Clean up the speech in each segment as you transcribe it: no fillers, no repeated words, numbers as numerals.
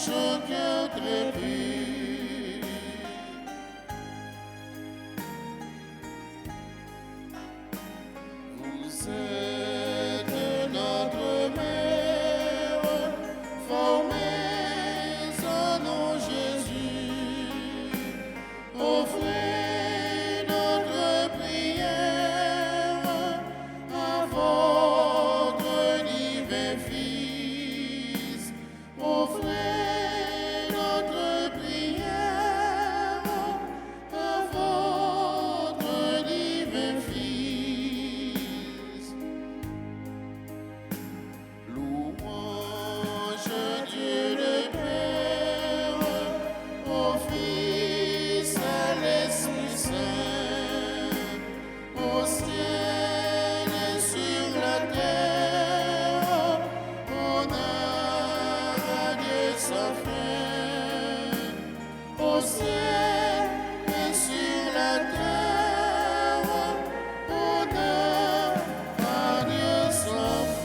son cœur trépide. Vous êtes notre mère, formée en nom Jésus. Offrez notre prière à votre divin Fils. Offrez notre prière à votre divin Fils. Louange Dieu le Père, au Fils, à l'Esprit Saint, au ciel et sur la terre, honneur à Dieu sans fin. Au ciel et sur la terre, honneur à Dieu sans fin.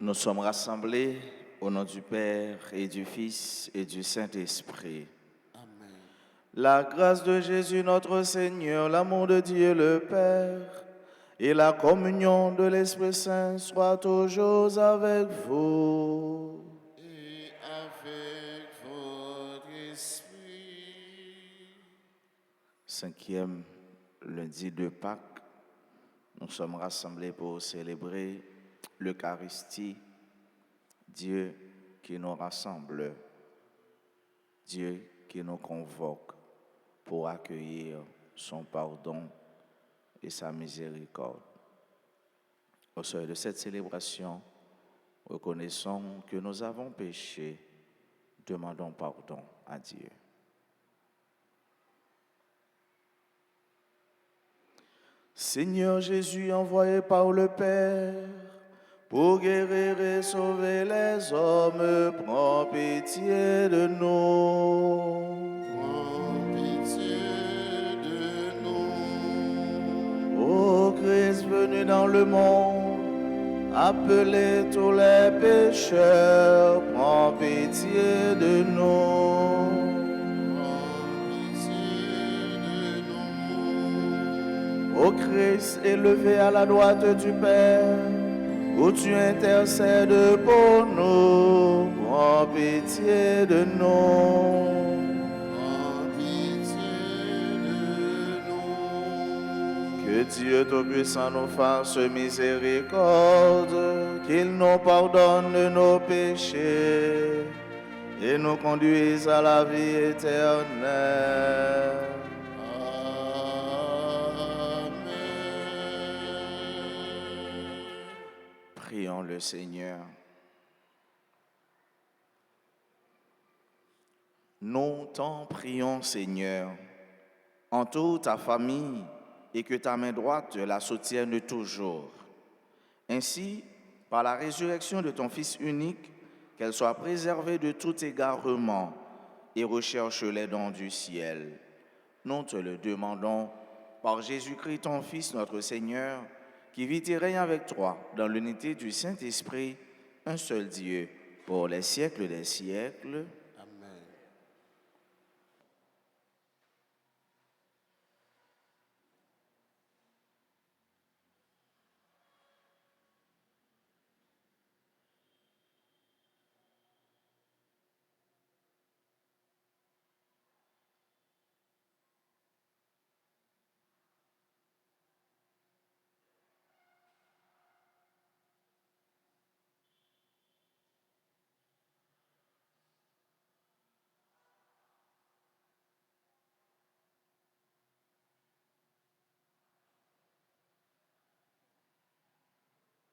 Nous sommes rassemblés au nom du Père et du Fils et du Saint-Esprit. Amen. La grâce de Jésus notre Seigneur, l'amour de Dieu le Père et la communion de l'Esprit Saint soient toujours avec vous. Et avec votre esprit. Cinquième lundi de Pâques, nous sommes rassemblés pour célébrer l'Eucharistie, Dieu qui nous rassemble, Dieu qui nous convoque pour accueillir son pardon et sa miséricorde. Au seuil de cette célébration, reconnaissons que nous avons péché, demandons pardon à Dieu. Seigneur Jésus, envoyé par le Père, pour guérir et sauver les hommes, prends pitié de nous. Prends pitié de nous. Ô Christ venu dans le monde, appelez tous les pécheurs, prends pitié de nous. Prends pitié de nous. Ô Christ élevé à la droite du Père, où tu intercèdes pour nous, prends pitié de nous. Prends pitié de nous. Que Dieu Tout-Puissant nous fasse miséricorde, qu'il nous pardonne nos péchés et nous conduise à la vie éternelle. Amen. Prions le Seigneur. Nous t'en prions, Seigneur, entoure ta famille et que ta main droite la soutienne toujours. Ainsi, par la résurrection de ton Fils unique, qu'elle soit préservée de tout égarement et recherche les dons du ciel. Nous te le demandons par Jésus-Christ, ton Fils, notre Seigneur, qui vit et règne avec toi dans l'unité du Saint-Esprit, un seul Dieu, pour les siècles des siècles. Amen.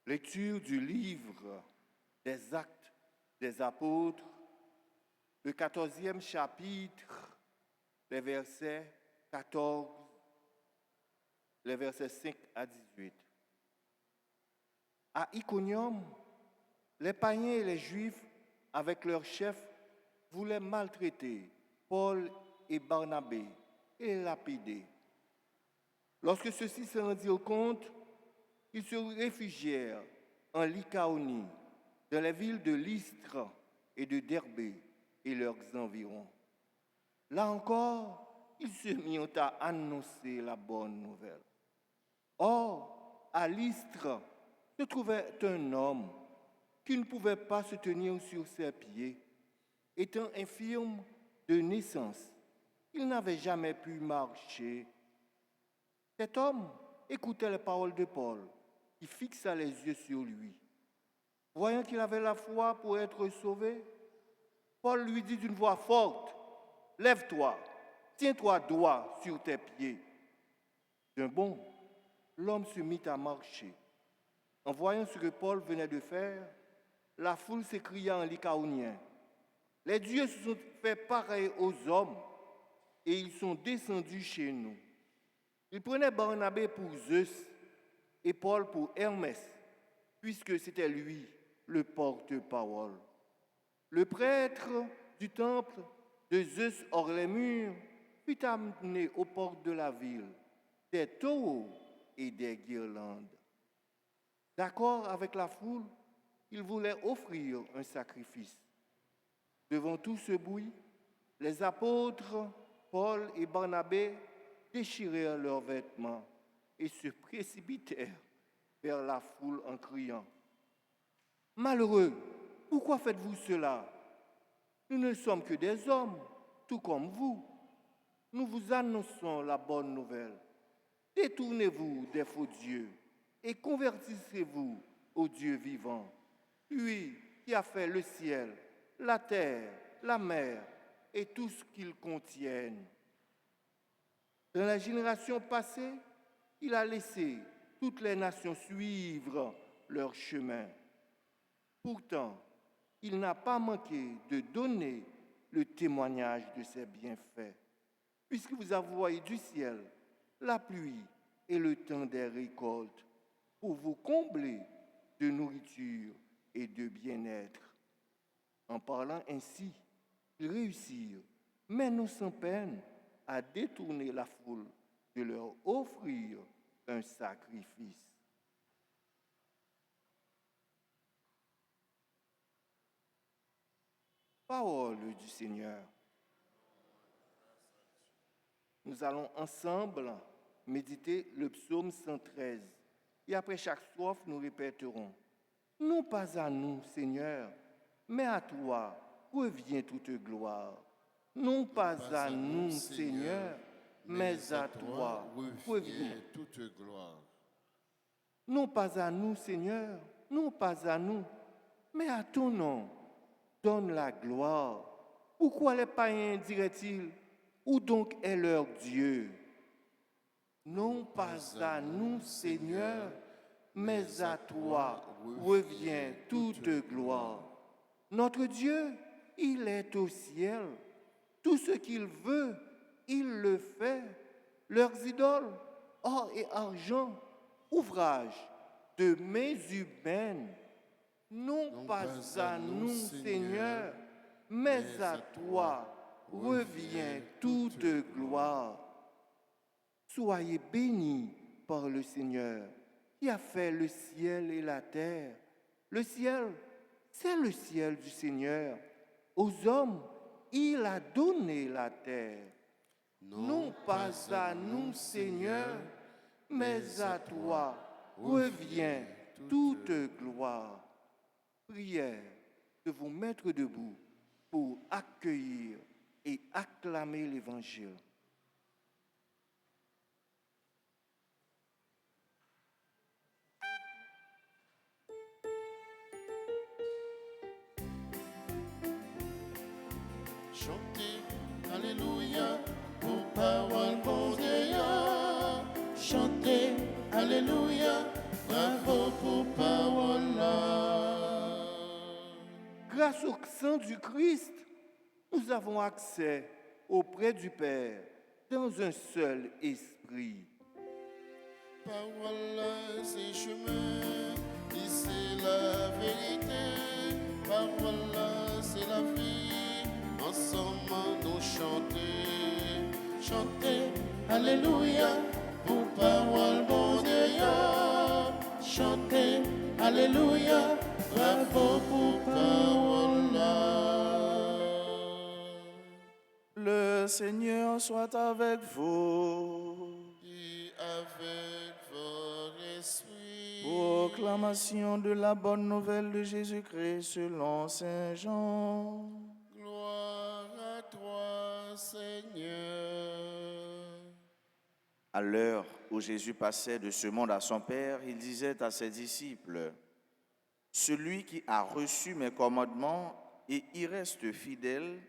Lecture du livre des Actes des Apôtres, le 14e chapitre, les versets 14, les versets 5 à 18. À Iconium, les païens et les Juifs, avec leurs chefs, voulaient maltraiter Paul et Barnabé et les lapider. Lorsque ceux-ci se rendirent compte, ils se réfugièrent en Lycaonie, dans les villes de Lystre et de Derbé et leurs environs. Là encore, ils se mirent à annoncer la bonne nouvelle. Or, à Lystre se trouvait un homme qui ne pouvait pas se tenir sur ses pieds. Étant infirme de naissance, il n'avait jamais pu marcher. Cet homme écoutait les paroles de Paul, qui fixa les yeux sur lui. Voyant qu'il avait la foi pour être sauvé, Paul lui dit d'une voix forte, « Lève-toi, tiens-toi droit sur tes pieds. » D'un bond, l'homme se mit à marcher. En voyant ce que Paul venait de faire, la foule s'écria en lycaonien, « Les dieux se sont fait pareil aux hommes et ils sont descendus chez nous. » Ils prenaient Barnabé pour Zeus et Paul pour Hermès, puisque c'était lui le porte-parole. Le prêtre du temple de Zeus hors les murs fut amené aux portes de la ville, des taureaux et des guirlandes. D'accord avec la foule, il voulait offrir un sacrifice. Devant tout ce bruit, les apôtres Paul et Barnabé déchirèrent leurs vêtements et se précipitèrent vers la foule en criant, « Malheureux, pourquoi faites-vous cela? Nous ne sommes que des hommes, tout comme vous. Nous vous annonçons la bonne nouvelle. Détournez-vous des faux dieux et convertissez-vous au Dieu vivant, lui qui a fait le ciel, la terre, la mer et tout ce qu'ils contiennent. Dans la génération passée, il a laissé toutes les nations suivre leur chemin. Pourtant, il n'a pas manqué de donner le témoignage de ses bienfaits, puisque vous avez envoyé du ciel la pluie et le temps des récoltes pour vous combler de nourriture et de bien-être. En parlant ainsi, ils réussirent, mais non sans peine, à détourner la foule de leur offrir un sacrifice. Parole du Seigneur. Nous allons ensemble méditer le psaume 113. Et après chaque strophe, nous répéterons, « Non pas à nous, Seigneur, mais à toi revient toute gloire. Non pas à nous, Seigneur, mais à toi revient toute gloire. Non pas à nous, Seigneur, non pas à nous, mais à ton nom, donne la gloire. Pourquoi les païens diraient-ils, où donc est leur Dieu? Non pas à nous, Seigneur, mais à toi revient toute gloire. Notre Dieu, il est au ciel. Tout ce qu'il veut, il le fait. Leurs idoles, or et argent, ouvrage de mains humaines. Non pas à nous, Seigneur, mais à toi revient toute gloire. Soyez bénis par le Seigneur, qui a fait le ciel et la terre. Le ciel, c'est le ciel du Seigneur. Aux hommes, il a donné la terre. Non pas à nous, Seigneur, mais à toi revient toute gloire. Prière de vous mettre debout pour accueillir et acclamer l'Évangile. Chantez, Alléluia, pour parole bon Dieu. Chantez, Alléluia, bravo pour parole là. Grâce au sang du Christ, nous avons accès auprès du Père dans un seul esprit. Parole là, c'est chemin, et c'est la vérité. Parole là, c'est la vie. Ensemble nous chanter, chanter, Alléluia, pour parole bon Dieu, chanter, Alléluia, bravo pour parole là. Le Seigneur soit avec vous. Et avec votre esprit. Proclamation de la bonne nouvelle de Jésus-Christ selon Saint Jean. Gloire à toi, Seigneur. À l'heure où Jésus passait de ce monde à son Père, il disait à ses disciples, « Celui qui a reçu mes commandements et y reste fidèle,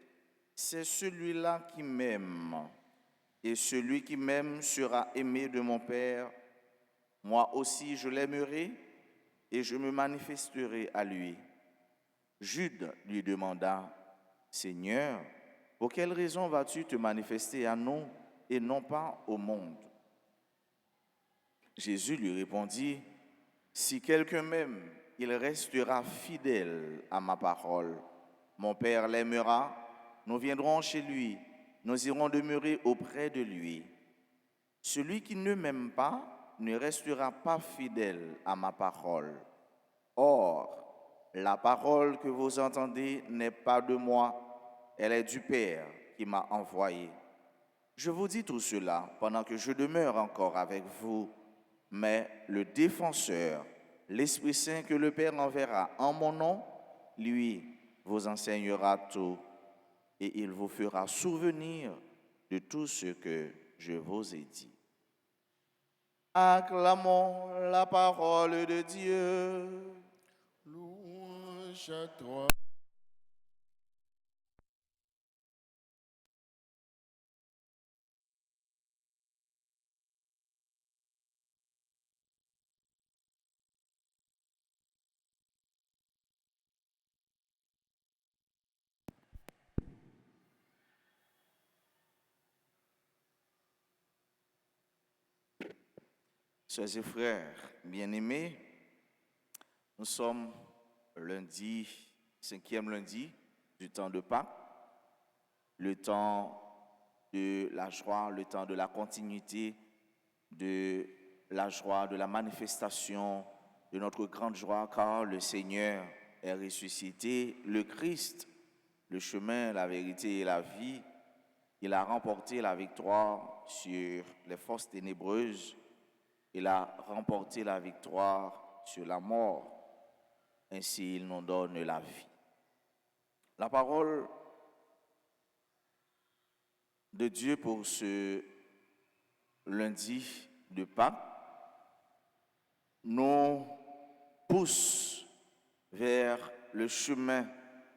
c'est celui-là qui m'aime. Et celui qui m'aime sera aimé de mon Père. Moi aussi je l'aimerai et je me manifesterai à lui. » Jude lui demanda, « Seigneur, pour quelle raison vas-tu te manifester à nous et non pas au monde ?» Jésus lui répondit, « Si quelqu'un m'aime, il restera fidèle à ma parole. Mon Père l'aimera, nous viendrons chez lui, nous irons demeurer auprès de lui. Celui qui ne m'aime pas ne restera pas fidèle à ma parole. Or, la parole que vous entendez n'est pas de moi, elle est du Père qui m'a envoyé. Je vous dis tout cela pendant que je demeure encore avec vous, mais le défenseur, l'Esprit Saint que le Père enverra en mon nom, lui vous enseignera tout et il vous fera souvenir de tout ce que je vous ai dit. Acclamons la parole de Dieu. Louange à toi. Sœurs et frères bien-aimés, nous sommes lundi, 5e lundi du temps de Pâques, le temps de la joie, le temps de la continuité, de la joie, de la manifestation de notre grande joie, car le Seigneur est ressuscité, le Christ, le chemin, la vérité et la vie. Il a remporté la victoire sur les forces ténébreuses. Il a remporté la victoire sur la mort. Ainsi, il nous donne la vie. La parole de Dieu pour ce lundi de Pâques nous pousse vers le chemin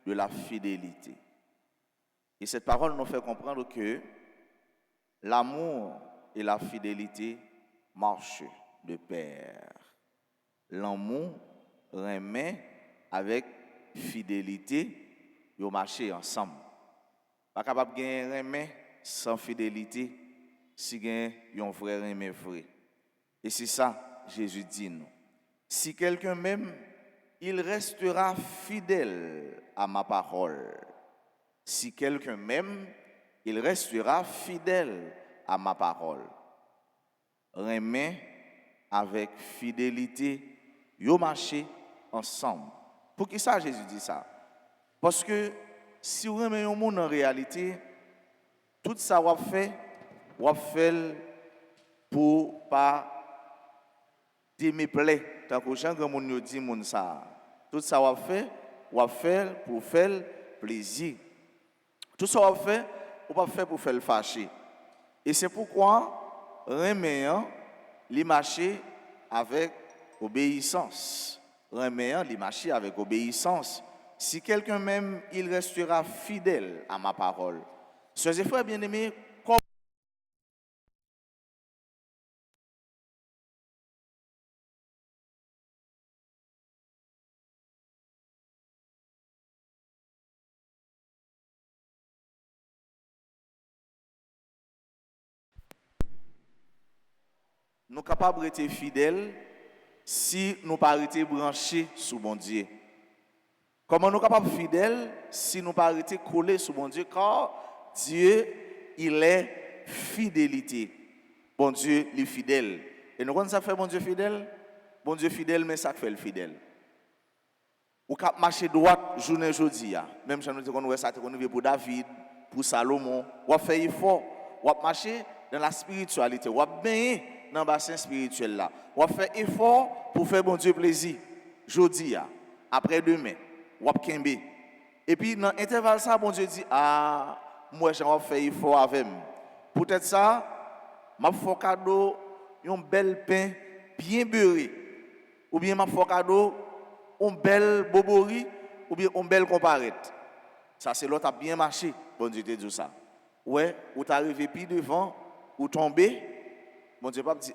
de la fidélité. Et cette parole nous fait comprendre que l'amour et la fidélité marchent de pair. L'amour remet avec fidélité, ils marchent ensemble. Pas capable de gagner remet sans fidélité si gagne un vrai remet vrai. Et c'est ça Jésus dit nous. Si quelqu'un m'aime, il restera fidèle à ma parole. Si quelqu'un m'aime, il restera fidèle à ma parole. Remet avec fidélité, yo marché ensemble. Pour qui ça Jésus dit ça? Parce que si vous remet un monde en réalité, tout ça vous fait pour pas déméplaire. Tant que Jean grand monde dit moun ça. Tout ça vous fait pour faire plaisir. Tout ça vous fait ou pas faire pour faire le fâcher. Et c'est pourquoi reméant li marcher avec obéissance. Reméant li marcher avec obéissance. Si quelqu'un m'aime, il restera fidèle à ma parole. Sœurs et frères bien-aimés, nous sommes capables d'être fidèles si nous ne sommes pas branchés sur bon Dieu. Comment nous sommes capables d'être fidèles si nous ne sommes pas collés sur bon Dieu? Car Dieu, il est fidélité. Bon Dieu, il est fidèle. Et nous, comment ça fait bon Dieu fidèle? Bon Dieu fidèle, mais ça fait le fidèle. Ou cap marcher droite journée jeudi même si nous dit qu'on ça pour David, pour Salomon, ou faire effort, ou marcher dans la spiritualité, ou baigner dans le bassin spirituel là. Ou faire effort pour faire bon Dieu plaisir. Jeudi après demain, ou kembe. Et puis dans l'intervalle ça bon Dieu dit moi j'en faire effort avec moi. Peut-être ça m'a fait cadeau un bel pain bien beurré ou bien m'a fait cadeau un bel bobori ou bien un bel comparette. Ça c'est l'autre a bien marché, bon Dieu te dit ça. Ouais, ou t'arrivé puis devant ou tomber, bon Dieu pas dit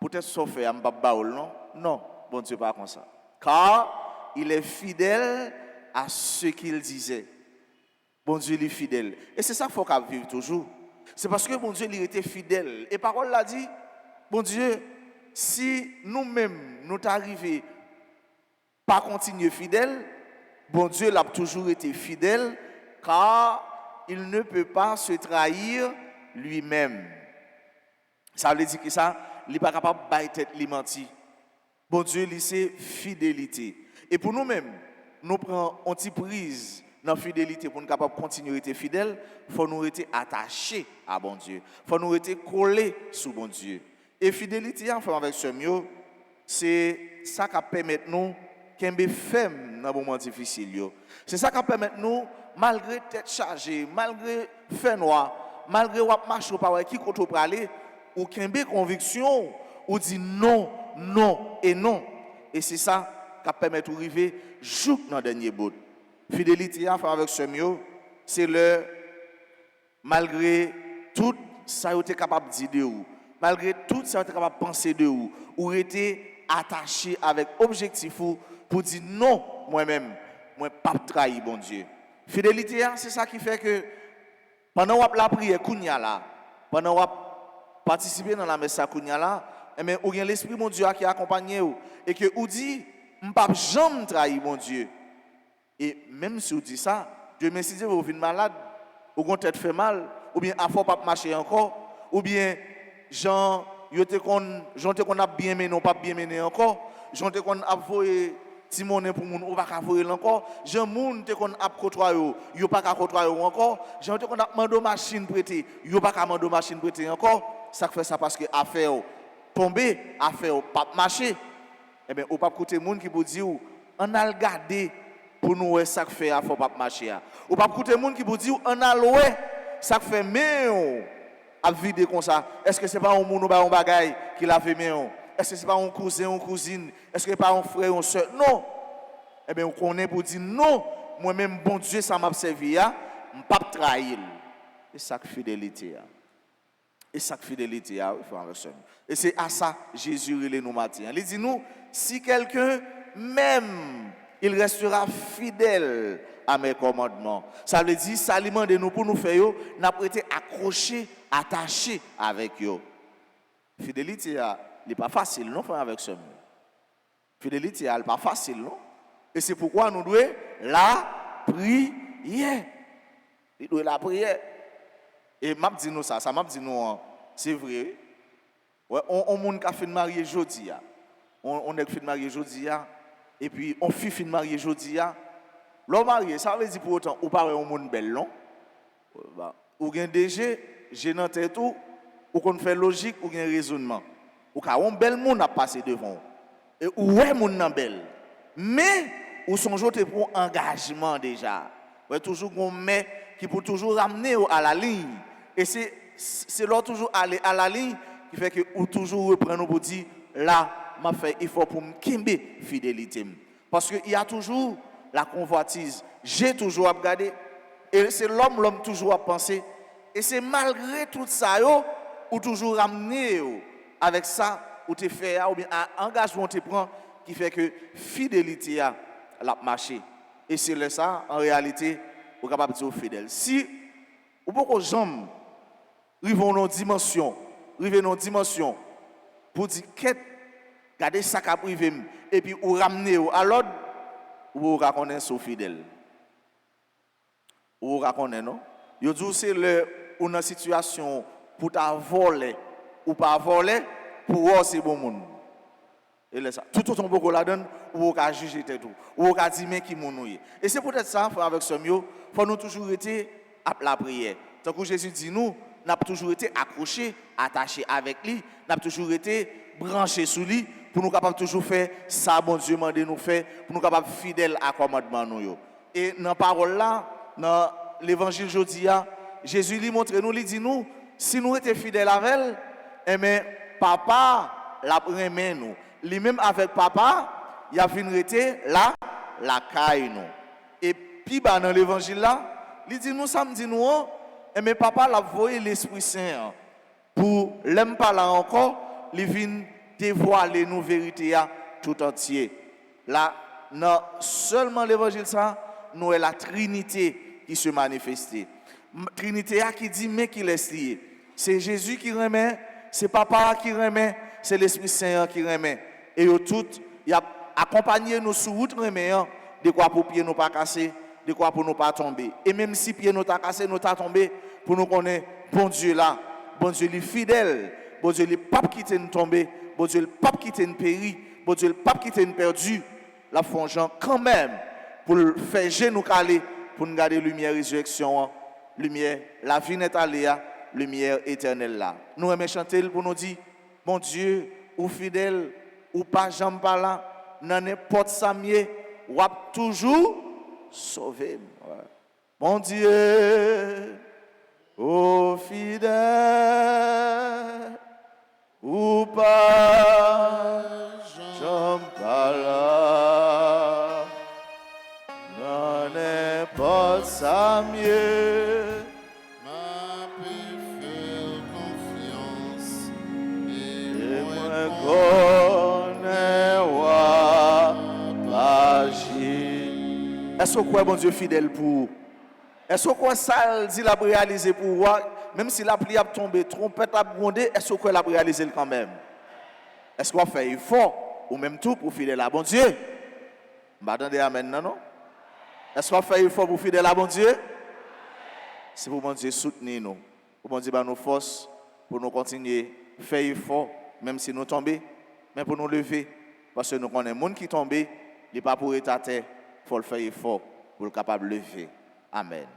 peut-être sauf faire un babaoul non. Non, bon Dieu pas comme ça. Car il est fidèle à ce qu'il disait. Bon Dieu il est fidèle. Et c'est ça qu'il faut qu'on vive toujours. C'est parce que bon Dieu il était fidèle. Et parole l'a dit, bon Dieu, si nous-mêmes nous t'arrivons pas continuer fidèle, bon Dieu l'a toujours été fidèle car il ne peut pas se trahir lui-même. Ça veut dire que ça, il n'est pas capable de bailler tête li menti. Bon Dieu, c'est fidélité. Et pour nous-mêmes, nous prenons une petite prise dans la fidélité pour nous capables de continuer à être fidèles, il faut nous être attachés à bon Dieu. Il faut nous être collés sous bon Dieu. Et fidélité, en fait, avec ce mieux, c'est ça qui permet nous qu'un femme dans un moment difficile. C'est ça qui permet nous, malgré tête chargée, malgré fait noir, malgré qu'on marche par qui qu'on peut aller, ou qu'un conviction, ou dit non, non et non. Et c'est ça qui permet de arriver jusqu'à dans le dernier bout. Fidélité avec ce mieux, c'est le malgré tout ça vous êtes capable de dire de vous, malgré tout ça vous êtes capable de penser de vous, ou était attaché avec objectif pour dire non moi-même, moi pas trahir bon Dieu. Fidélité c'est ça qui fait que pendant que la prière kounya là, pendant que participer dans la messe kounya là, et bien ou bien l'esprit mon Dieu qui accompagne vous et que vous dit m'pas jamais trahir mon Dieu. Et même si vous dites ça, Dieu merci si vous venez malade, ou vous tête fait mal, ou bien à faut pas marcher encore, ou bien Jean qu'on a bien mené, non pas bien mené encore, Jean qu'on a voyé Timoné pour moun ou pas ka voyer encore, Jean moun te qu'on a côtoyer, yo pas ka côtoyer encore, Jean qu'on a mandé machine prêter, yo pas ka mandé machine prêter encore, ça fait ça parce que affaire tomber, affaire pas marcher. Eh bien, ou pas écouter moun qui vous dit on a regarder pour nous ça fait faut pas marcher. Ou pas écouter moun qui vous dit on a loué ça fait mais à vider comme ça. Est-ce que c'est pas un moun ou pas un bagay qui l'a fait mais est-ce que c'est pas un cousin ou cousine? Est-ce que c'est pas un frère ou une soeur? Non. Eh bien, on connaît pour dire non. Moi-même, bon Dieu, ça m'a servi, je ne pas trahir. Et ça, fidélité. Et ça, fidélité, il faut en recevoir. Et c'est à ça Jésus nous matin. Il dit nous, si quelqu'un m'aime, il restera fidèle à mes commandements. Ça veut dire, ça alimente nous pour nous faire, nous avons été accrochés, attachés avec eux. Fidélité, il n'est pas facile, non, avec ce mot. Fidélité, elle n'est pas facile, non? Et c'est pourquoi nous devons la prière. Il doit la prière. Et m'a dit nous ça m'a dit nous, c'est vrai. Ouais, on monde qui fait marier jeudi. On est fait marier jeudi. Et puis on fait marier jeudi. L'homme marié, ça veut dire pour autant, ou pas un monde belle, non? Ou bien déjà, j'ai dans tête tout, ou qu'on fait logique, ou bien raisonnement. Ou quand on bel monde a passé devant. Et où est mon belle. Mais ou son jour pour engagement déjà. Ouais toujours on met qui pour toujours ramener à la ligne. Et c'est là toujours aller à la ligne qui fait que ou toujours reprendre pour dire là m'a fait effort pour me kimber fidélité. Parce que il y a toujours la convoitise. J'ai toujours à regarder et c'est l'homme toujours à penser et c'est malgré tout ça yo ou toujours ramener avec ça ou te fait ou bien un engagement te prend qui fait que fidélité a la marché et c'est là ça en réalité vous capable de être fidèle si ou beaucoup jambes arrivons dans dimension pour dire quête garder ça qu'a privé et puis ou ramener à l'autre ou reconnaître so fidèle ou reconnaître non yo dit c'est le ou dans situation pour ta voler ou pas voler pour voir c'est bon monde. Et là, ça, tout autant beaucoup la donne, ou on juger tout, ou on dire mais qui mon nouille. Et c'est peut-être ça, frère, avec ce mieux, faut nous toujours être à la prière. Tant que Jésus dit nous, n'a toujours été accrochés, attachés avec lui, n'a toujours été branchés sous lui, pour nous capables toujours faire ça, bon Dieu m'a nous faire, pour nous capables fidèles à commandement nous. Et dans la parole là, dans l'évangile aujourd'hui, Jésus lui montre nous, lui dit nous, si nous étions fidèles avec elle, eh bien, papa la remet nous. Lui-même avec papa, il a fini rester là, la caille nous. Et puis dans l'évangile là, il dit nous samedi nous, et mais papa l'a voyé l'Esprit Saint pour l'aime pas là encore, il vient dévoiler nos vérités tout entier. Là, non seulement l'évangile ça, nous est la Trinité qui se manifeste. Trinité qui dit mais qui laisse lié. C'est Jésus qui remet, c'est papa qui remet, c'est l'Esprit Saint qui remet. Et eux toutes, il a accompagné nous sur route remet, de quoi pour pied nous pas casser, de quoi pour nous pas tomber. Et même si pied nous t'a cassé, nous t'a tombé, pour nous connaître bon Dieu là, bon Dieu est fidèle, bon Dieu est pas quitter nous tomber, bon Dieu est pas quitter nous périr, bon Dieu est pas quitter nous perdu. La fongeant quand même pour faire gérer nous caler, pour nous garder lumière résurrection, lumière, la vie n'est allée, lumière éternelle là. Nous aimons chanter pour nous dire, mon Dieu, ou fidèle, ou pas jamais pas là, dans n'importe ça mieux, ou toujours sauvé. Ouais. Mon Dieu, ô fidèle, ou pas jamais pas là, dans n'importe ça mieux. m'a pu faire confiance et Moi moi connais wa l'agir. Est-ce que quoi bon Dieu fidèle pour vous? Est-ce que quoi ça dit l'a réaliser pour vous? Même si la pluie a tombé, trompette a grondé, est-ce que quoi l'a réaliser quand même? Est-ce qu'on fait effort ou même tout pour fidèle à bon Dieu? M'attendez amen non? Est-ce qu'on fait effort pour fidèle à bon Dieu? C'est pour bon Dieu soutenir nous, pour bon Dieu nous force pour nous continuer faire effort même si nous tombons, mais pour nous lever parce que nous connaissons les gens qui tombent, il n'est pas pour être à terre, il faut le faire effort pour être capable de lever. Amen.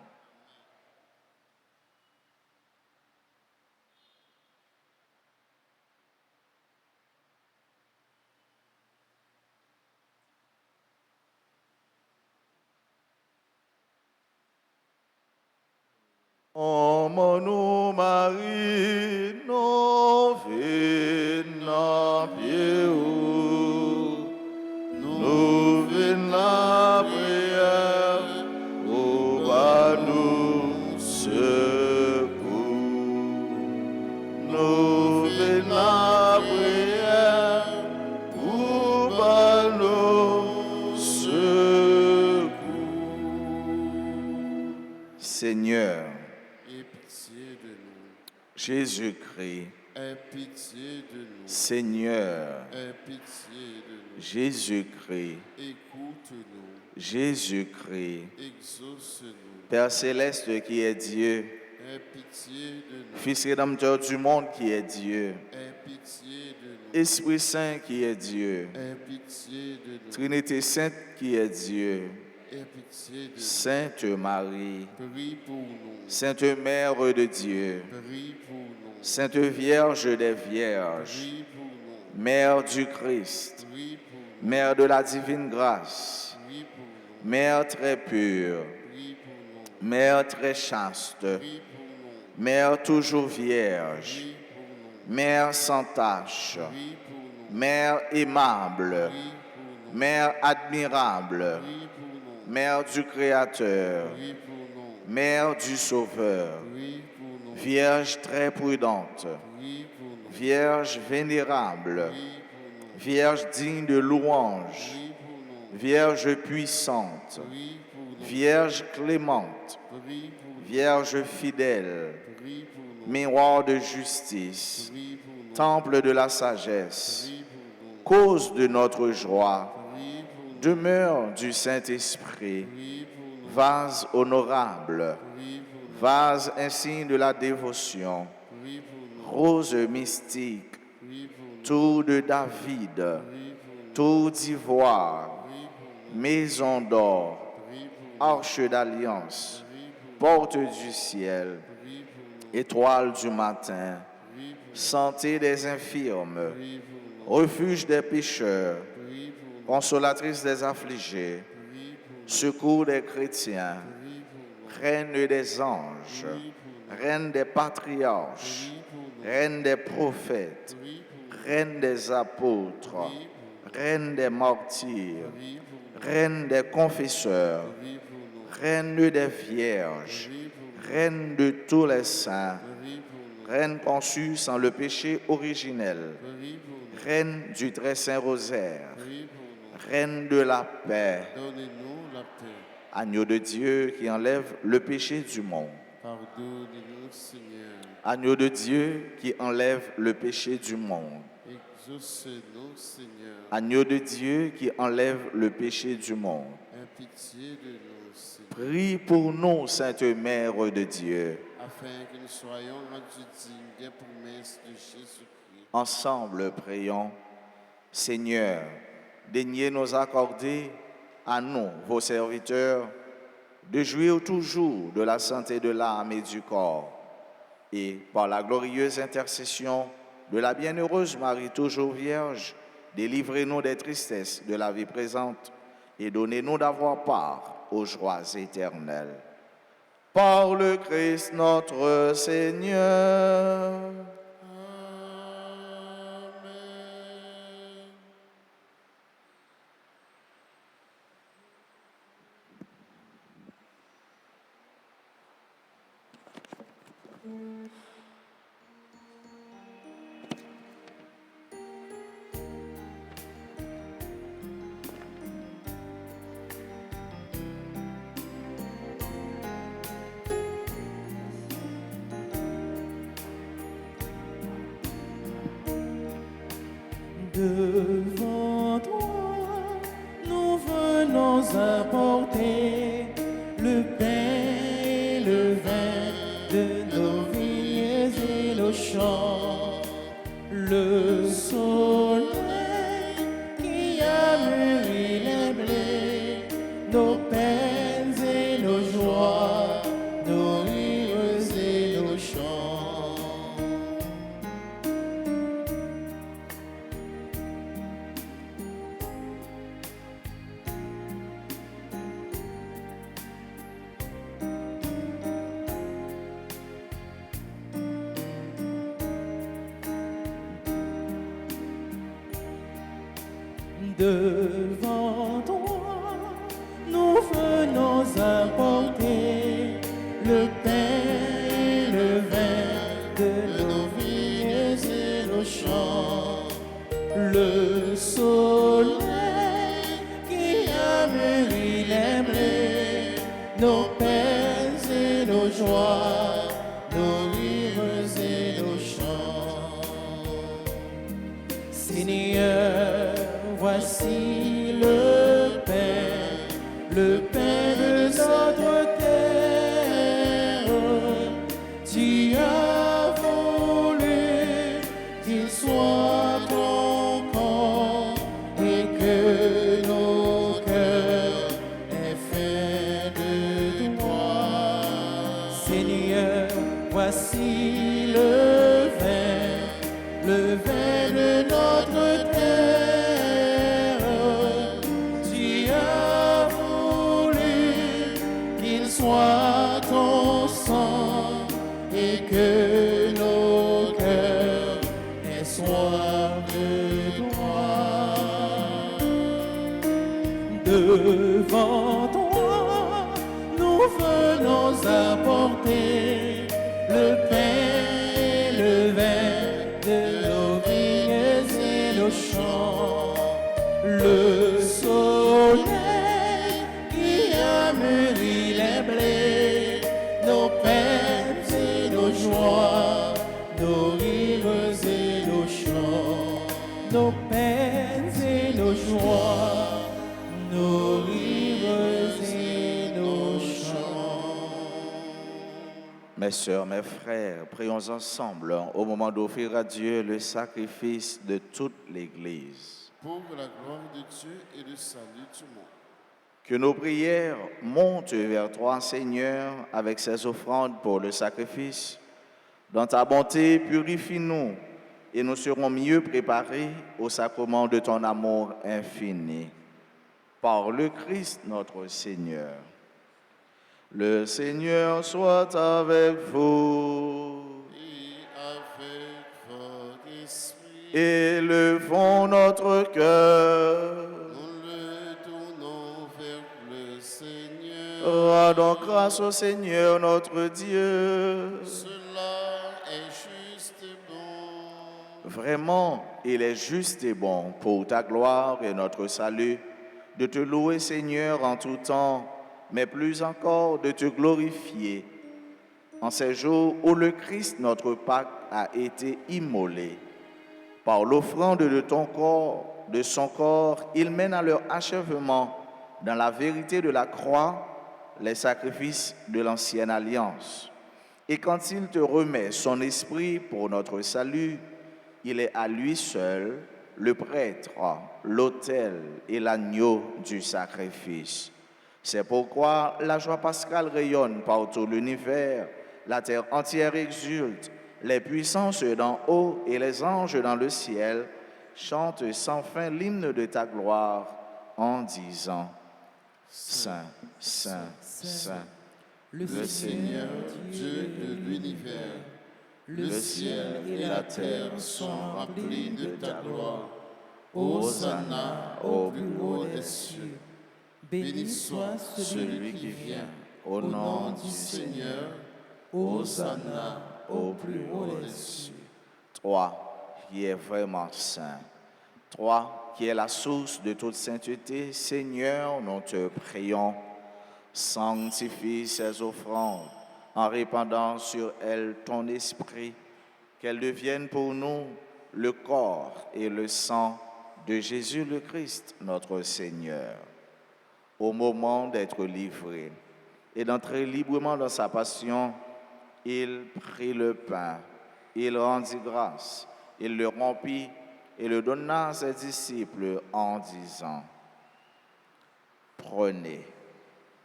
Oh mon Marie, non venons pied nous venons la prière, au bas nous secours. Nous venons la prière, au bas nous secours. Seigneur, aie pitié de nous, Jésus-Christ, aie pitié de nous, Seigneur, aie pitié de nous, Jésus-Christ, écoute-nous, Jésus-Christ, exauce-nous, Père céleste qui est Dieu, aie pitié de nous, Fils rédempteur du monde qui est Dieu, aie pitié de nous, Esprit Saint qui est Dieu, aie pitié de nous, Trinité Sainte qui est Dieu, aie pitié de nous, Sainte Marie, prie pour nous, Sainte Mère de Dieu, prie pour nous, Sainte Vierge des Vierges, prie pour nous, Mère du Christ, prie pour nous, Mère de la divine grâce, prie pour nous, Mère très pure, prie pour nous, Mère très chaste, prie pour nous, Mère toujours vierge, prie pour nous, Mère sans tache, prie pour nous, Mère aimable, prie pour nous, Mère admirable, prie pour nous, Mère du Créateur, prie pour nous, Mère du Sauveur, prie pour nous, Vierge très prudente, prie pour nous, Vierge vénérable, prie pour nous, Vierge digne de louange, prie pour nous, Vierge puissante, prie pour nous, Vierge clémente, prie pour nous, Vierge fidèle, prie pour nous, miroir de justice, prie pour nous, temple de la sagesse, prie pour nous, cause de notre joie, prie pour nous, demeure du Saint-Esprit, prie pour nous, vase honorable, prie pour nous, vase insigne de la dévotion, prie pour nous, rose mystique, prie pour nous, tour de David, prie pour tour d'ivoire, prie pour nous, maison d'or, prie pour nous, arche d'alliance, prie pour nous, porte du ciel, prie pour nous, étoile du matin, prie pour santé des infirmes, nous, prie pour nous, refuge des pécheurs, prie pour nous, consolatrice des affligés, prie pour nous, secours des chrétiens, prie pour nous, reine des anges, prie pour nous, reine des patriarches, prie pour nous, reine des prophètes, prie pour nous, reine des apôtres, reine des martyrs, prie pour nous, reine des confesseurs, prie pour nous, reine des vierges, prie pour nous, reine de tous les saints, prie pour nous, reine conçue sans le péché originel, prie pour nous, reine du très saint rosaire, prie pour nous. reine de la paix, Donnez-nous la paix. agneau de Dieu qui enlève le péché du monde. Pardonnez-nous, Seigneur. Agneau de Dieu qui enlève le péché du monde. Exaucez-nous, Seigneur. Agneau de Dieu qui enlève le péché du monde. Aie pitié de nous, Seigneur, Prie pour nous, Sainte Mère de Dieu. afin que nous soyons rendus dignes des promesses de Jésus-Christ. Ensemble, prions. Seigneur, daignez nous accorder à nous, vos serviteurs, de jouir toujours de la santé de l'âme et du corps, et par la glorieuse intercession de la bienheureuse Marie toujours vierge, délivrez-nous des tristesses de la vie présente et donnez-nous d'avoir part aux joies éternelles. Par le Christ notre Seigneur. Amen. Devant toi, nous venons apporter le pain et le vin de nos vignes et nos champs. Le soleil qui a mûri les blés, nos peines et nos joies, nos rires et nos chants. Devant toi, nous venons apporter le pain et le vin de nos vignes et nos champs. Le soleil qui a mûri les blés, nos peines et nos joies, nos rires et nos chants. Seigneur, voici le pain de notre terre. Tu as voulu qu'il soit ton corps et que nos cœurs aient faim de toi. Seigneur, voici le vin de notre terre. Tu as voulu qu'il soit ton sang et que nos cœurs aient soif de toi. Devant toi, nous venons apporter le pain et le vin de nos vignes et nos champs. Le soleil qui a mûri les blés, nos peines et nos joies, nos rires et nos chants. Nos peines et nos joies, nos rires et nos chants. Mes sœurs, mes frères, prions ensemble au moment d'offrir à Dieu le sacrifice de toute l'Église. pour la gloire de Dieu et le salut du monde. Que nos prières montent vers toi, Seigneur, avec ces offrandes pour le sacrifice. Dans ta bonté, purifie-nous et nous serons mieux préparés au sacrement de ton amour infini. Par le Christ notre Seigneur. Le Seigneur soit avec vous. Et avec votre esprit, Élevons notre cœur. nous le tournons vers le Seigneur. Rendons grâce au Seigneur notre Dieu. Cela est juste et bon. Vraiment, il est juste et bon pour ta gloire et notre salut de te louer, Seigneur, en tout temps, mais plus encore de te glorifier en ces jours où le Christ, notre Pâque, a été immolé. Par l'offrande de ton corps, de son corps, il mène à leur achèvement dans la vérité de la croix les sacrifices de l'ancienne alliance. Et quand il te remet son esprit pour notre salut, il est à lui seul le prêtre, l'autel et l'agneau du sacrifice. C'est pourquoi la joie pascale rayonne par tout l'univers, la terre entière exulte, les puissances d'en haut et les anges dans le ciel chantent sans fin l'hymne de ta gloire en disant « Saint, Saint, Saint, Le Seigneur, Dieu de l'univers, le ciel et la terre sont remplis de ta gloire. Hosanna au plus haut des cieux. Béni soit celui qui vient au nom du Seigneur. Hosanna au plus haut des cieux. Toi qui es vraiment saint, toi qui es la source de toute sainteté, Seigneur, nous te prions, sanctifie ces offrandes en répandant sur elles ton esprit, qu'elles deviennent pour nous le corps et le sang de Jésus le Christ, notre Seigneur. Au moment d'être livré et d'entrer librement dans sa passion, il prit le pain, il rendit grâce, il le rompit et le donna à ses disciples en disant « Prenez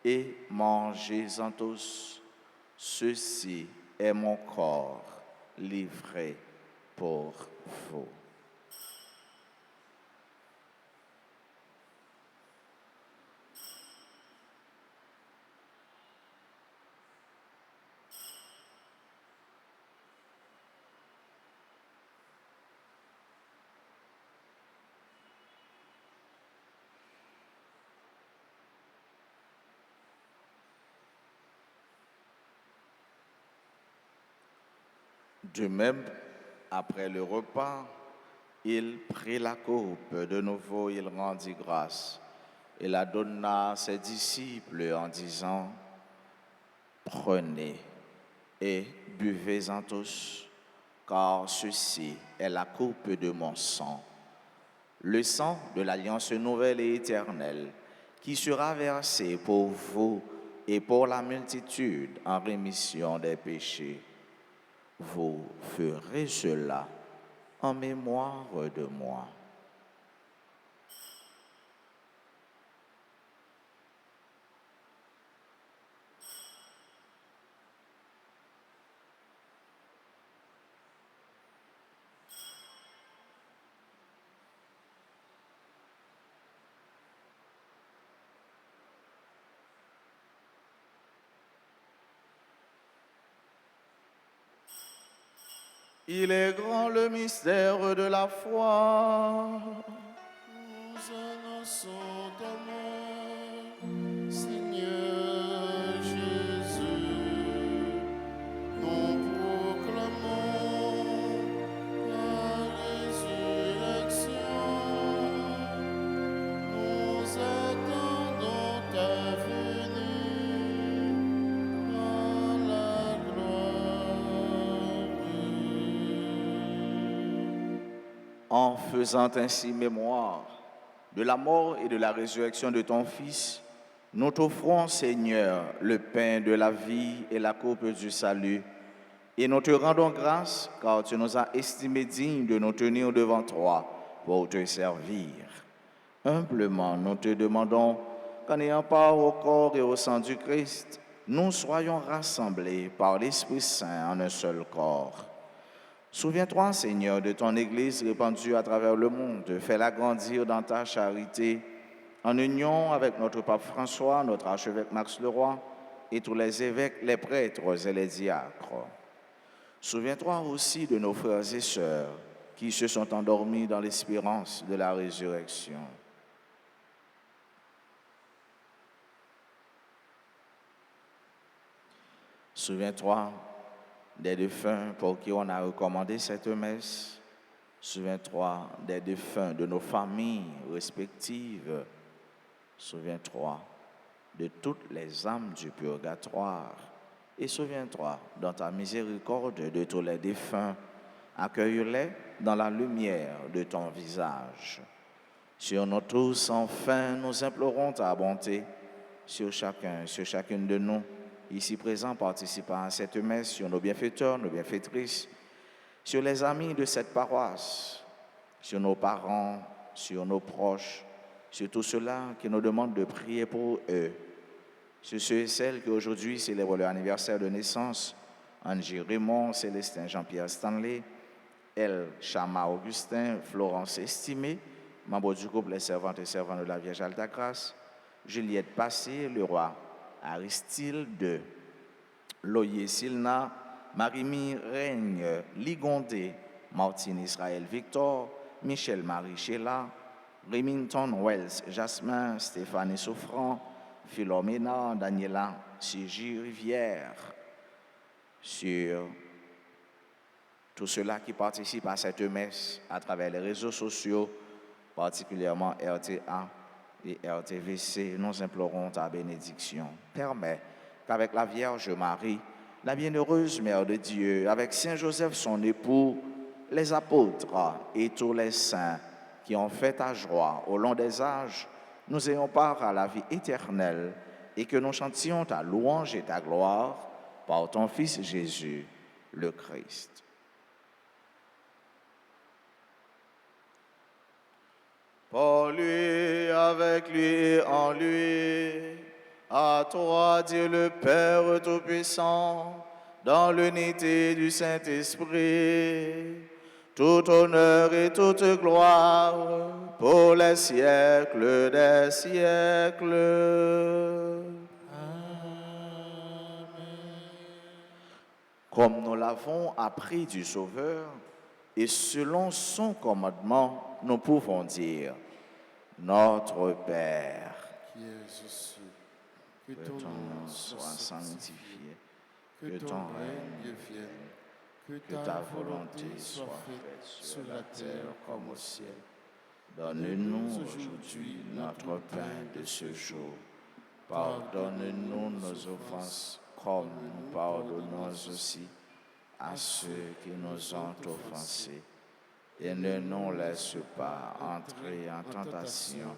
et mangez-en tous, ceci est mon corps livré pour vous. » De même, après le repas, il prit la coupe, de nouveau il rendit grâce et la donna à ses disciples en disant « Prenez et buvez-en tous, car ceci est la coupe de mon sang, le sang de l'alliance nouvelle et éternelle, qui sera versé pour vous et pour la multitude en rémission des péchés. Vous ferez cela en mémoire de moi. » Il est grand le mystère de la foi. Nous annonçons ta mort, Seigneur Jésus. Nous proclamons ta résurrection. Nous attendons ta venue dans la gloire. En faisant ainsi mémoire de la mort et de la résurrection de ton Fils, nous t'offrons, Seigneur, le pain de la vie et la coupe du salut, et nous te rendons grâce car tu nous as estimés dignes de nous tenir devant toi pour te servir. Humblement, nous te demandons qu'en ayant part au corps et au sang du Christ, nous soyons rassemblés par l'Esprit Saint en un seul corps. Souviens-toi, Seigneur, de ton Église répandue à travers le monde. Fais-la grandir dans ta charité, en union avec notre pape François, notre archevêque Max Leroy et tous les évêques, les prêtres et les diacres. Souviens-toi aussi de nos frères et sœurs qui se sont endormis dans l'espérance de la résurrection. Souviens-toi des défunts pour qui on a recommandé cette messe. Souviens-toi des défunts de nos familles respectives. Souviens-toi de toutes les âmes du purgatoire. Et souviens-toi, dans ta miséricorde, de tous les défunts. Accueille-les dans la lumière de ton visage. Sur nous tous, enfin, nous implorons ta bonté. Sur chacune de nous, ici présents, participant à cette messe, sur nos bienfaiteurs, nos bienfaitrices, sur les amis de cette paroisse, sur nos parents, sur nos proches, sur tous ceux-là qui nous demandent de prier pour eux, sur ceux et celles qui aujourd'hui célèbrent leur anniversaire de naissance, Angie Raymond, Célestin Jean-Pierre Stanley, El Chama Augustin, Florence Estimée, membre du couple Les Servantes et Servants de la Vierge Alta-Grâce, Juliette Passé, le roi Aristide II, Loyer Silna, Marie-Mi Règne, Ligondé, Martine Israël Victor, Michel Marie Sheila, Remington Wells Jasmin, Stéphanie Souffrant, Philomena Daniela, Sigi Rivière, sur tous ceux-là qui participent à cette messe à travers les réseaux sociaux, particulièrement RTA et RTVC, nous implorons ta bénédiction. Permets qu'avec la Vierge Marie, la bienheureuse Mère de Dieu, avec Saint Joseph son époux, les apôtres et tous les saints qui ont fait ta joie au long des âges, nous ayons part à la vie éternelle et que nous chantions ta louange et ta gloire par ton Fils Jésus, le Christ. Par lui, avec lui et en lui, à toi, Dieu le Père Tout-Puissant, dans l'unité du Saint-Esprit, tout honneur et toute gloire pour les siècles des siècles. Amen. Comme nous l'avons appris du Sauveur, et selon son commandement, nous pouvons dire, Notre Père, qui est aux cieux, que que ton ton nom nom soit sanctifié, que ton règne vienne, que ta volonté soit faite sur la terre comme au ciel. Donne-nous aujourd'hui notre pain de ce jour. Pardonne-nous nos offenses, comme nous pardonnons aussi à ceux qui nous ont offensés. Et ne nous laisse pas entrer en tentation,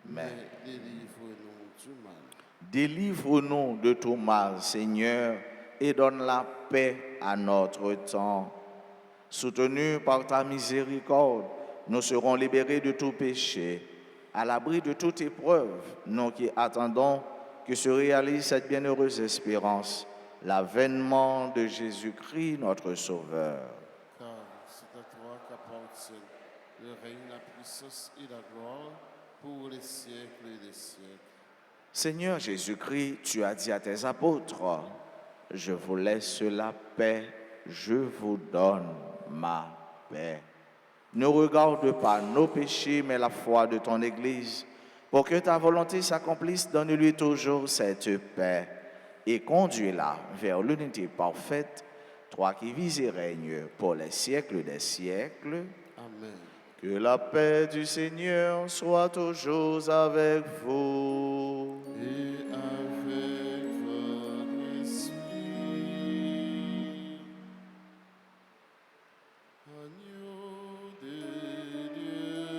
mais délivre-nous du mal. délivre-nous de tout mal, Seigneur, et donne la paix à notre temps. Soutenus par ta miséricorde, nous serons libérés de tout péché, à l'abri de toute épreuve, nous qui attendons que se réalise cette bienheureuse espérance, l'avènement de Jésus-Christ, notre Sauveur. Car c'est à toi qu'appartiennent le règne, la puissance et la gloire pour les siècles des siècles. Seigneur Jésus-Christ, tu as dit à tes apôtres, je vous laisse la paix, je vous donne ma paix. Ne regarde pas nos péchés, mais la foi de ton Église. Pour que ta volonté s'accomplisse, donne-lui toujours cette paix et conduis-la vers l'unité parfaite, toi qui vis et règnes pour les siècles des siècles. Amen. Que la paix du Seigneur soit toujours avec vous. Et avec votre esprit, agneau de Dieu,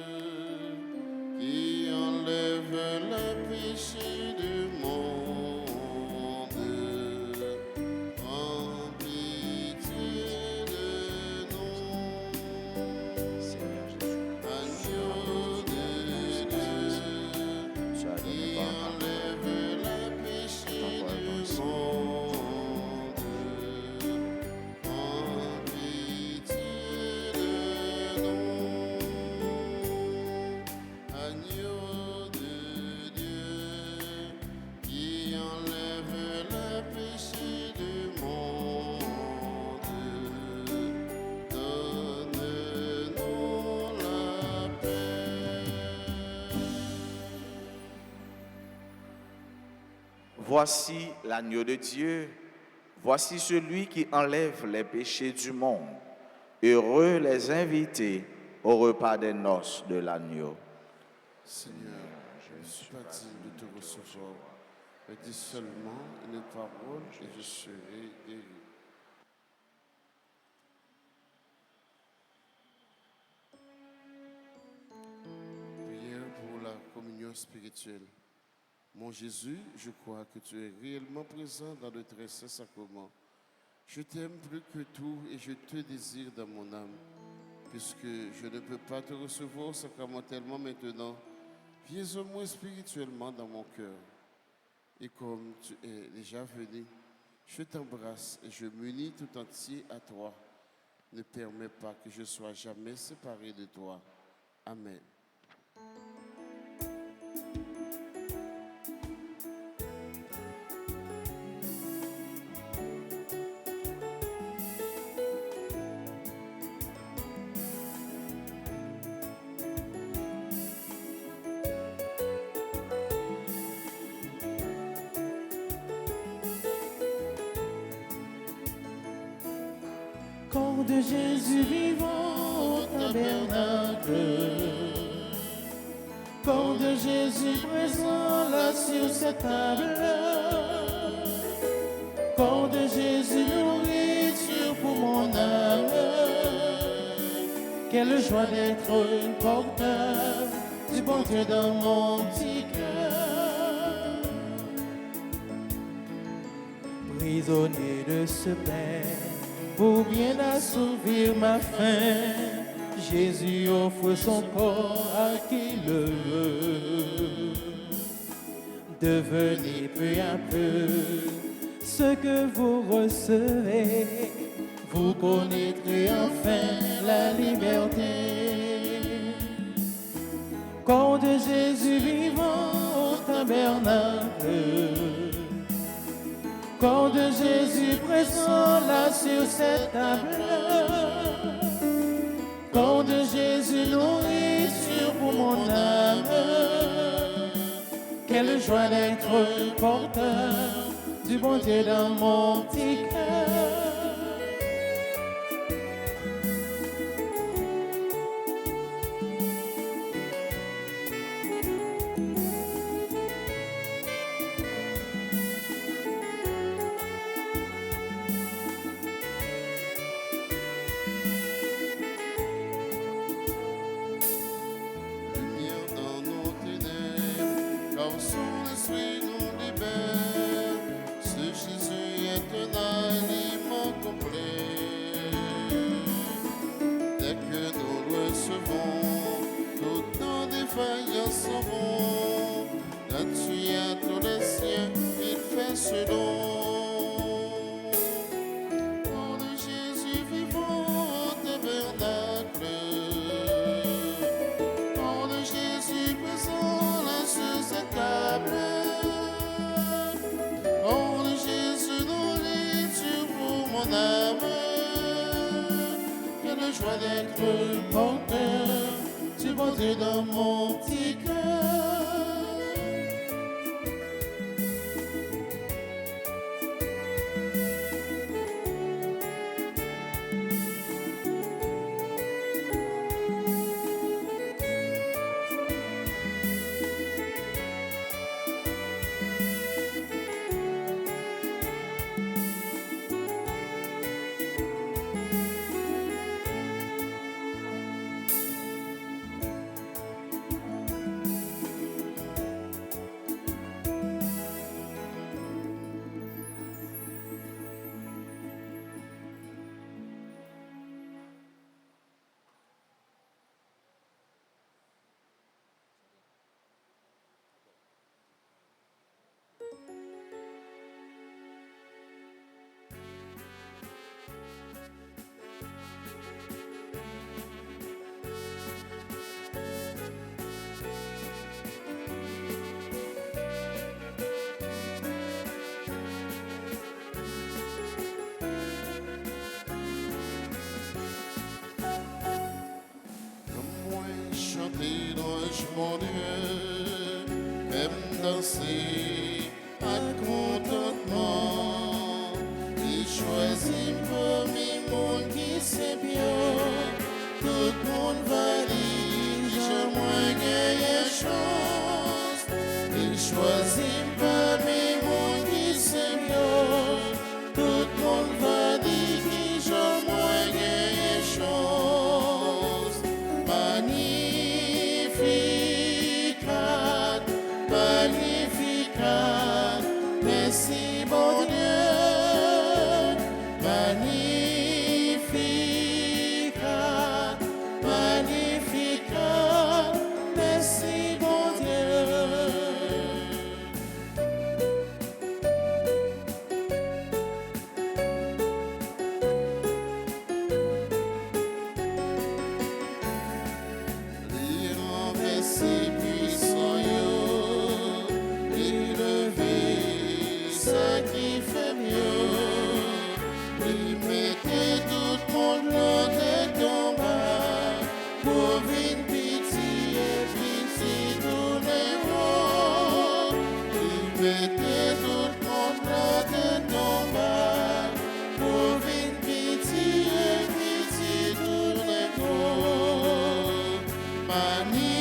qui enlève le péché du monde, en pitié de nous. Seigneur Jésus. Voici l'agneau de Dieu. Voici celui qui enlève les péchés du monde. Heureux les invités au repas des noces de l'agneau. Seigneur, je ne suis pas digne de te recevoir, mais dis seulement une parole et je serai guéri. Prière pour la communion spirituelle. Mon Jésus, je crois que tu es réellement présent dans le très saint sacrement. Je t'aime plus que tout et je te désire dans mon âme. Puisque je ne peux pas te recevoir sacramentellement maintenant, viens au moins spirituellement dans mon cœur. Et comme tu es déjà venu, je t'embrasse et je m'unis tout entier à toi. Ne permets pas que je sois jamais séparé de toi. Amen. Corps de Jésus vivant au tabernacle, corps de Jésus présent là sur cette table, corps de Jésus nourriture pour mon âme. Quelle joie d'être porteur du bon Dieu dans mon petit cœur, prisonnier de ce Père. Pour bien assouvir ma faim, Jésus offre son corps à qui le veut. Devenez peu à peu ce que vous recevez, vous connaîtrez enfin la liberté. Corps de Jésus vivant au tabernacle, corps de Jésus présent là sur cette table, corps de Jésus nourriture pour mon âme. Quelle joie d'être porteur du bon Dieu dans mon petit cœur. D'être porteur du bon Dieu dans mon petit cœur. Chanter louange mon Dieu, aime danser pas de contentement. Il choisit parmi monde qui c'est bien. Tout le monde va dire, je moins gagne chance. Il choisit parmi monde qui c'est bien. Tout le monde va dire, je moins gagne chance. Magnificat, magnificat, merci bon Dieu. Magnificat, magnificat, merci bon Dieu. Il renverse puissant yo, il levait ça qui fait mieux. Il mettait tout le monde dans tête en bas pour une pitié, tout les mots. Il mettait tout le monde dans tête en bas pour une pitié, tout les mots. Magnificat,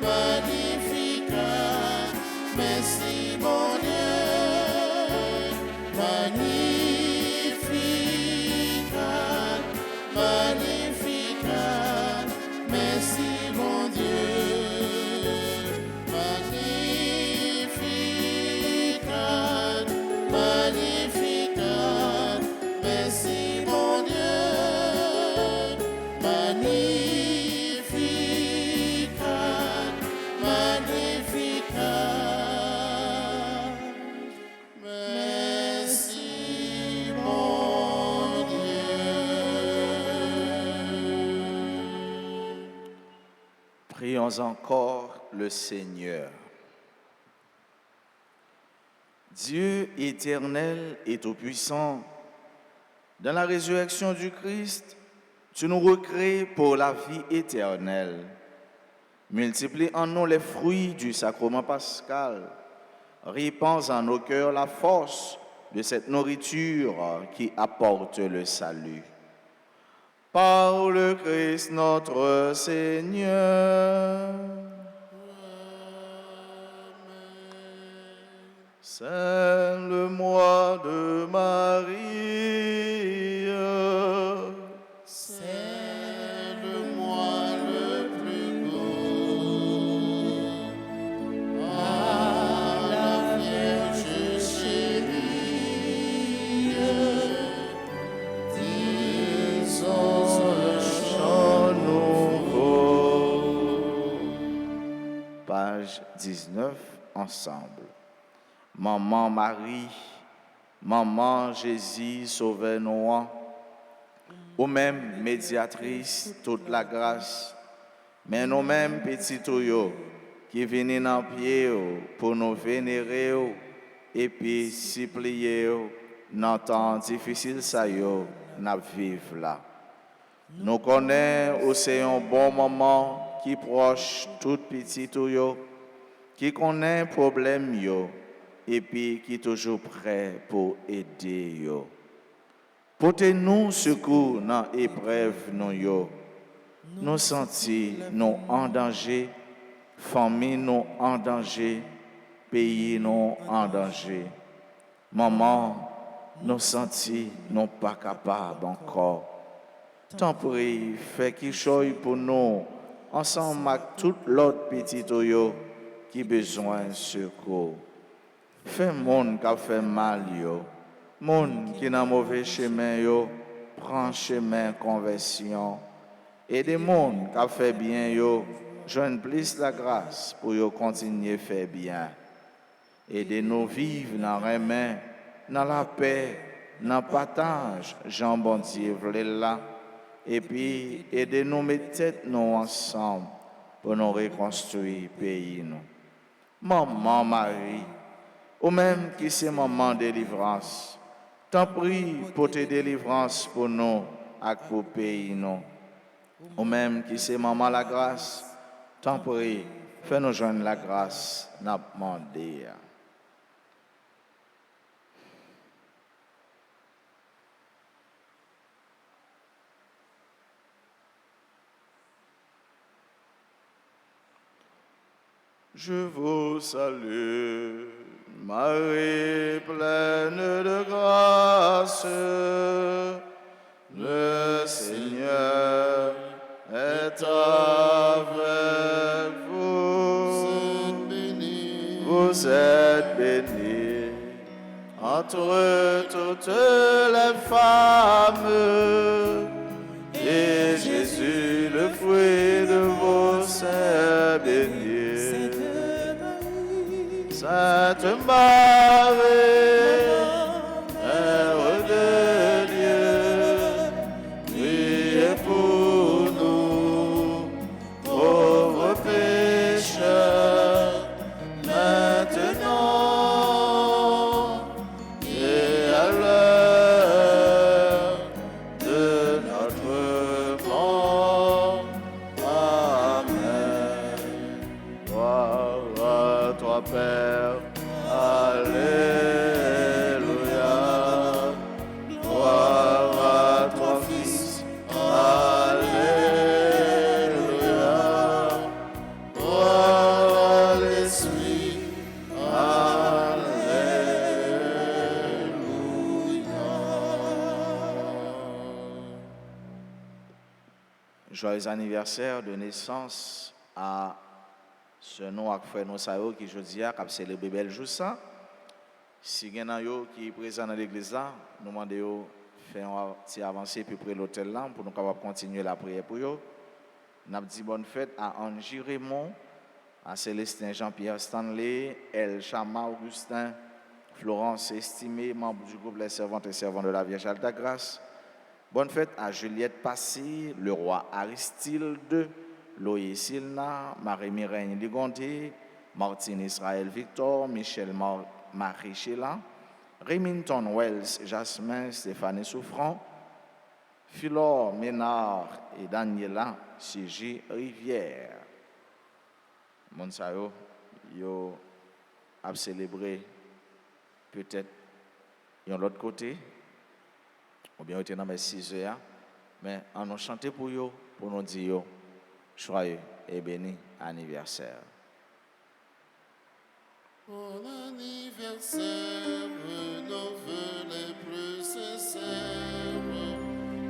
magnificat, merci mon Dieu. Magnificat, magnificat, merci mon Dieu. Magnificat, magnificat, merci mon Dieu. Magnificat, magnificat, merci mon Dieu. Prions encore le Seigneur. Dieu éternel et tout-puissant, dans la résurrection du Christ, tu nous recrées pour la vie éternelle. Multiplie en nous les fruits du sacrement pascal. Répands en nos cœurs la force de cette nourriture qui apporte le salut. Par le Christ notre Seigneur. C'est le mois de Marie. C'est le mois le plus beau. Ah, la Vierge chérie, disons le chant nouveau. Page 19, ensemble. Maman Marie, Maman Jésus, sauvez-nous. Ou même médiatrice, toute la grâce. Mais nous-mêmes, petits tuyaux, qui viennent dans pied pour nous vénérer et puis supplier dans temps difficile, ça yo, n'a vivre là. Nous connaissons aussi un bon moment qui proche tout petit tuyaux, qui connaît problème yo. Et puis qui est toujours prêt pour aider yo. Portez-nous secours dans l'épreuve nous yo. Nous sentis nous en danger, famille nous en danger, pays nous en danger. Maman, nous sentis nous pas capables encore. Tant pis, fais quelque chose pour nous, ensemble avec tout l'autre petit yo qui besoin de secours. Fais monde qui a fait mal yo, monde qui n'a mauvais chemin yo, prend chemin conversion. Et des monde qui a fait bien yo, joignent plus la grâce pour yo continuer faire bien. Aidez-nous vivre dans la main, dans la paix, dans le partage, Jean bon Dieu v'lait là. Et puis aidez-nous mettre tête nous ensemble pour nous reconstruire le pays nous. Maman Marie, ou même qui c'est maman délivrance, t'en prie pour tes délivrances pour nous et pour le pays nous. Ou même qui c'est maman la grâce, t'en prie, Fais-nous joindre la grâce, n'a demandé. Je vous salue, Marie pleine de grâce. Le Seigneur est avec vous. Vous êtes bénie entre toutes les femmes. Et Jésus, le fruit de vos seins, béni. Sainte Marie, Mère de Dieu, priez pour nous, pauvres pécheurs, maintenant et à l'heure de notre mort. Amen. Gloire à toi, Père. Alléluia. Gloire à toi, Fils. Alléluia. Gloire à l'Esprit. Alléluia. Joyeux anniversaire de naissance à ce nom ak frère nous sa yo qui jodi a k'ap célébrer bel jour ça. Si gen nan yo qui présent dans l'église là, nous demandons yo faire un petit avancé puis près l'hôtel là pour nous capable continuer la prière pour yo. N'a dit bonne fête à Angie Raymond, à Célestin Jean-Pierre Stanley, El Chama Augustin, Florence Estimé, membre du groupe Les Servantes et Servants de la Vierge Alta Grâce. Bonne fête à Juliette Passy, le roi Aristide, Loïe Silna, Marie-Mireille Ligondé, Martine Israël Victor, Michel Marie Chélan, Remington Wells, Jasmin, Stéphanie Souffrant, Philor Ménard et Daniela C.J. Rivière. Monsayo, yo a célébré peut-être de l'autre côté, ou bien était dans mes 6 heures, mais on a chanté pour eux, pour nous dire joyeux et béni anniversaire. Bon anniversaire, nos vœux les plus sincères,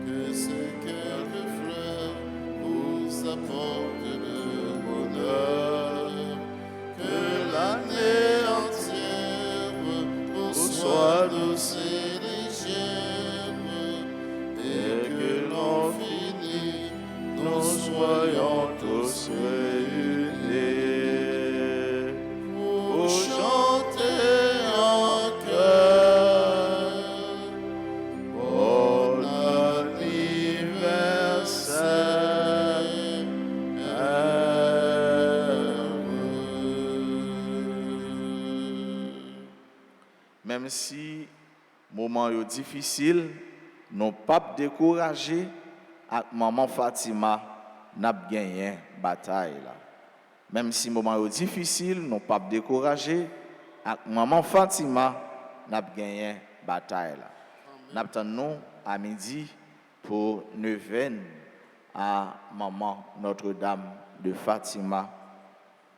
que ce cœur de fleurs vous apporte le bonheur, que l'année entière vous soit douce et légère, et que l'on finit, nous soyons tous réunis. Pour chanter en chœur, bon anniversaire, Même si moment est difficile, nous pas décourager avec maman Fatima n'a gagné bataille là. Même si moment est difficile, nous pas décourager avec maman Fatima n'a gagné bataille là. N'attendons à midi pour neuvaine à maman Notre-Dame de Fatima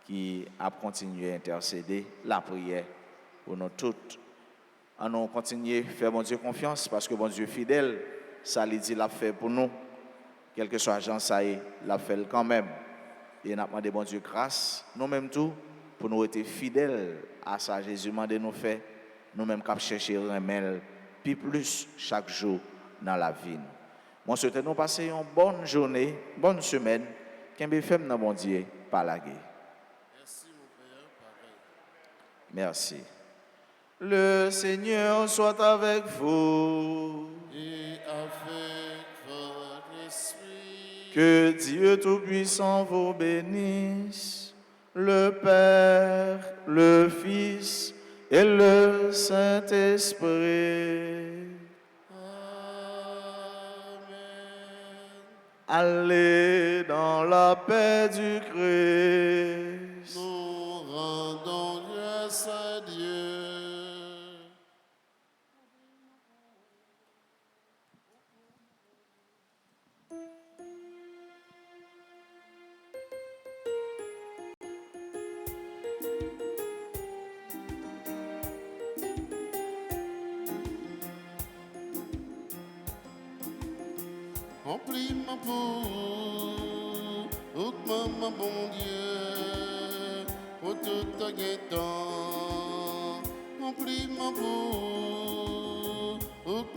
qui a continué à intercéder la prière pour nous toutes. On continue à faire bon Dieu confiance parce que bon Dieu fidèle, ça lui dit l'a fait pour nous. Quel que soit l'agent, ça y est, l'a fait quand même. Et nous demandé bon Dieu grâce, nous-mêmes tout, pour nous être fidèles à ça. Jésus m'a demandé nous faire, nous-mêmes qu'à chercher remède, puis plus chaque jour dans la vie. Moi, je souhaite nous passer une bonne journée, bonne semaine, qu'un fait dans bon Dieu, par la guerre. Merci mon Père, pareil. Merci. Le Seigneur soit avec vous. Et avec votre esprit, Que Dieu Tout-Puissant vous bénisse, le Père, le Fils et le Saint-Esprit. Amen. Allez dans la paix du Christ. remplis-moi pour, maman bon Dieu, pour tout ta guettant, remplis-moi pour,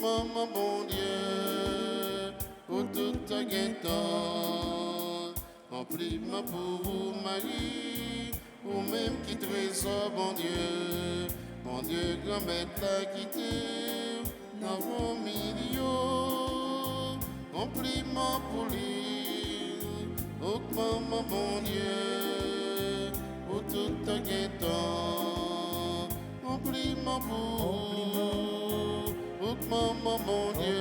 maman bon Dieu, pour tout ta guettant, remplis-moi pour Marie, ou même qui trésor bon Dieu, grand-maître l'a quitté, dans vos milieux, remplis-moi pour lui, oh maman bon Dieu, pour tout ta guettant, remplis-moi pour, oh maman bon Dieu,